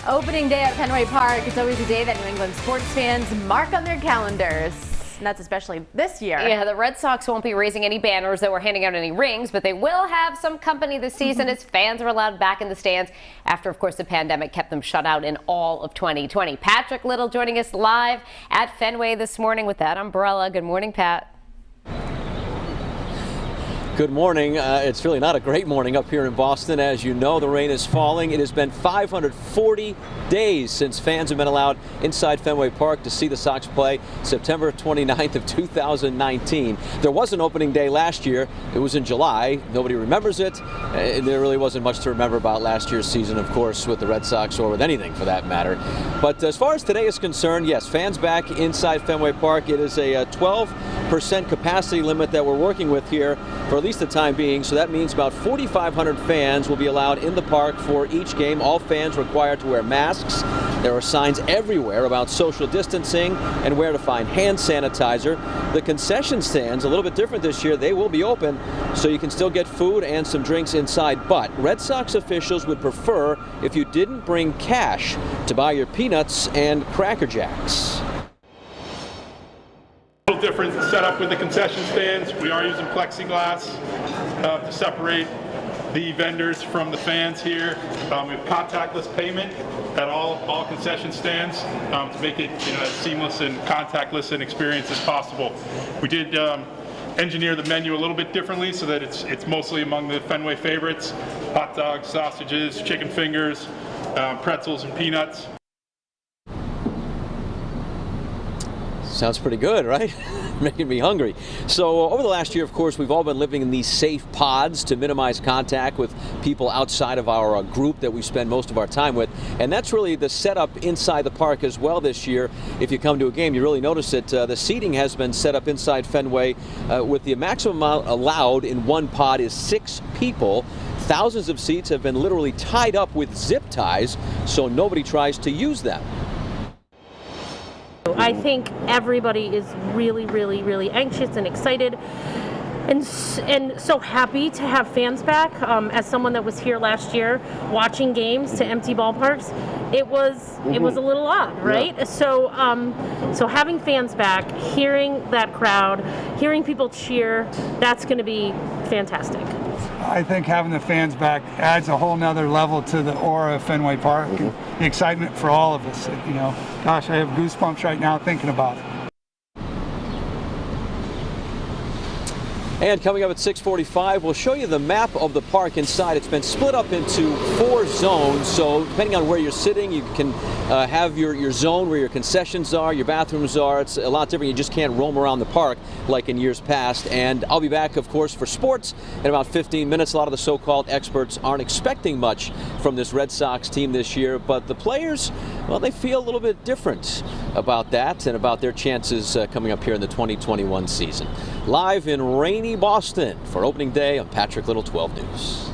Opening day at Fenway Park. It's always a day that New England sports fans mark on their calendars. And that's especially this year. Yeah, the Red Sox won't be raising any banners or handing out any rings, but they will have some company this season as fans are allowed back in the stands after, of course, the pandemic kept them shut out in all of 2020. Patrick Little joining us live at Fenway this morning with that umbrella. Good morning, Pat. Good morning. It's really not a great morning up here in Boston. As you know, the rain is falling. It has been 540 days since fans have been allowed inside Fenway Park to see the Sox play, September 29th of 2019. There was an opening day last year. It was in July. Nobody remembers it. There really wasn't much to remember about last year's season, of course, with the Red Sox or with anything for that matter. But as far as today is concerned, yes, fans back inside Fenway Park. It is a 12% capacity limit that we're working with here for at least the time being, so that means about 4,500 fans will be allowed in the park for each game. All fans required to wear masks. There are signs everywhere about social distancing and where to find hand sanitizer. The concession stands, a little bit different this year, they will be open, so you can still get food and some drinks inside, but Red Sox officials would prefer if you didn't bring cash to buy your peanuts and Cracker Jacks. Different setup with the concession stands. We are using plexiglass to separate the vendors from the fans here. We have contactless payment at all concession stands to make it as seamless and contactless an experience as possible. We did engineer the menu a little bit differently so that it's mostly among the Fenway favorites: hot dogs, sausages, chicken fingers, pretzels, and peanuts. Sounds pretty good, right? Making me hungry. So over the last year, of course, we've all been living in these safe pods to minimize contact with people outside of our group that we spend most of our time with. And that's really the setup inside the park as well this year. If you come to a game, you really notice it. The seating has been set up inside Fenway with the maximum amount allowed in one pod is 6 people. Thousands of seats have been literally tied up with zip ties so nobody tries to use them. I think everybody is really anxious and excited and so happy to have fans back. As someone that was here last year watching games to empty ballparks, it was a little odd, right? Yeah. So having fans back, hearing that crowd, hearing people cheer, that's going to be fantastic. I think having the fans back adds a whole nother level to the aura of Fenway Park and the excitement for all of us. Gosh, I have goosebumps right now thinking about it. And coming up at 6:45, we'll show you the map of the park inside. It's been split up into 4 zones, so depending on where you're sitting, you can have your zone where your concessions are, your bathrooms are. It's a lot different. You just can't roam around the park like in years past. And I'll be back, of course, for sports in about 15 minutes. A lot of the so-called experts aren't expecting much from this Red Sox team this year, but the players, well, they feel a little bit different about that and about their chances coming up here in the 2021 season. Live in rainy Boston for opening day, I'm Patrick Little, 12 News.